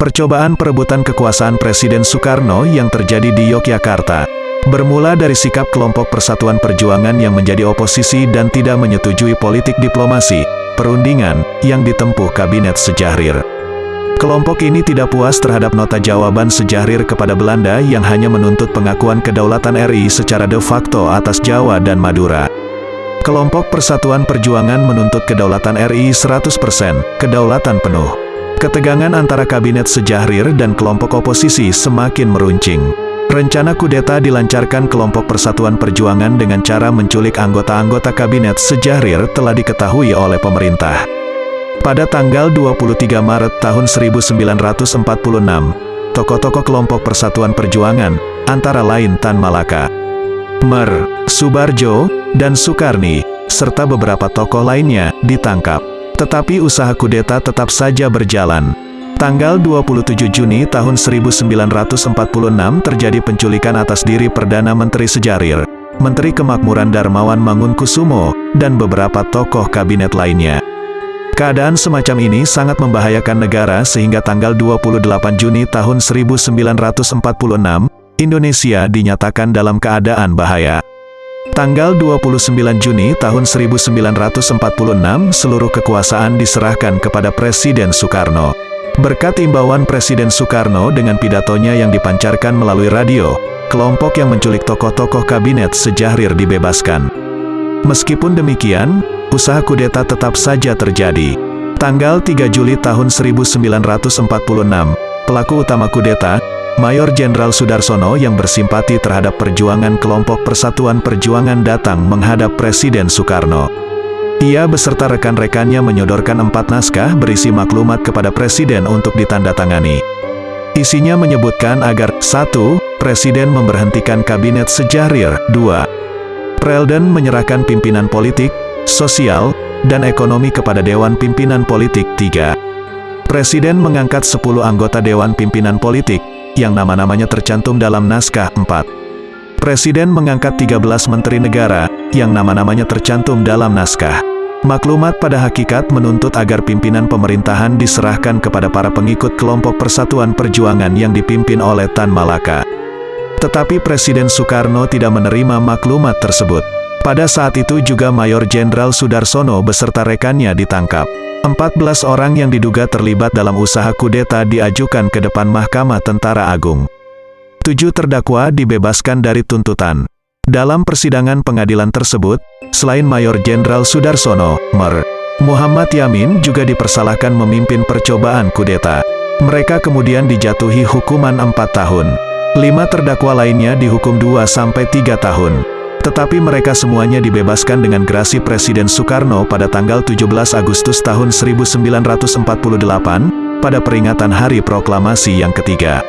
Percobaan perebutan kekuasaan Presiden Soekarno yang terjadi di Yogyakarta bermula dari sikap kelompok Persatuan Perjuangan yang menjadi oposisi dan tidak menyetujui politik diplomasi, perundingan, yang ditempuh Kabinet Sejahrir. Kelompok ini tidak puas terhadap nota jawaban Sejahrir kepada Belanda yang hanya menuntut pengakuan kedaulatan RI secara de facto atas Jawa dan Madura. Kelompok Persatuan Perjuangan menuntut kedaulatan RI 100%, kedaulatan penuh. Ketegangan antara Kabinet Sejahrir dan kelompok oposisi semakin meruncing. Rencana kudeta dilancarkan kelompok Persatuan Perjuangan dengan cara menculik anggota-anggota Kabinet Sejahrir telah diketahui oleh pemerintah. Pada tanggal 23 Maret tahun 1946, tokoh-tokoh kelompok Persatuan Perjuangan, antara lain Tan Malaka, Mer, Subarjo, dan Sukarni, serta beberapa tokoh lainnya, ditangkap. Tetapi usaha kudeta tetap saja berjalan. Tanggal 27 Juni tahun 1946 terjadi penculikan atas diri Perdana Menteri Sejahrir, Menteri Kemakmuran Darmawan Mangunkusumo, dan beberapa tokoh kabinet lainnya. Keadaan semacam ini sangat membahayakan negara sehingga tanggal 28 Juni tahun 1946, Indonesia dinyatakan dalam keadaan bahaya. Tanggal 29 Juni tahun 1946, seluruh kekuasaan diserahkan kepada Presiden Soekarno. Berkat imbauan Presiden Soekarno dengan pidatonya yang dipancarkan melalui radio, kelompok yang menculik tokoh-tokoh Kabinet Sejahrir dibebaskan. Meskipun demikian, usaha kudeta tetap saja terjadi. Tanggal 3 Juli tahun 1946, pelaku utama kudeta, Mayor Jenderal Sudarsono yang bersimpati terhadap perjuangan kelompok Persatuan Perjuangan datang menghadap Presiden Soekarno. Ia beserta rekan-rekannya menyodorkan 4 naskah berisi maklumat kepada Presiden untuk ditandatangani. Isinya menyebutkan agar 1. Presiden memberhentikan Kabinet Sejahrir, 2. Presiden menyerahkan pimpinan politik, sosial, dan ekonomi kepada Dewan Pimpinan Politik, 3. Presiden mengangkat 10 anggota Dewan Pimpinan Politik, yang nama-namanya tercantum dalam naskah 4. Presiden mengangkat 13 menteri negara, yang nama-namanya tercantum dalam naskah. Maklumat pada hakikat menuntut agar pimpinan pemerintahan diserahkan kepada para pengikut kelompok Persatuan Perjuangan yang dipimpin oleh Tan Malaka. Tetapi Presiden Soekarno tidak menerima maklumat tersebut. Pada saat itu juga Mayor Jenderal Sudarsono beserta rekannya ditangkap. 14 orang yang diduga terlibat dalam usaha kudeta diajukan ke depan Mahkamah Tentara Agung. 7 terdakwa dibebaskan dari tuntutan. Dalam persidangan pengadilan tersebut, selain Mayor Jenderal Sudarsono, Mer, Muhammad Yamin juga dipersalahkan memimpin percobaan kudeta. Mereka kemudian dijatuhi hukuman 4 tahun. 5 terdakwa lainnya dihukum 2-3 tahun. Tetapi mereka semuanya dibebaskan dengan gerasi Presiden Soekarno pada tanggal 17 Agustus tahun 1948, pada peringatan Hari Proklamasi yang ketiga.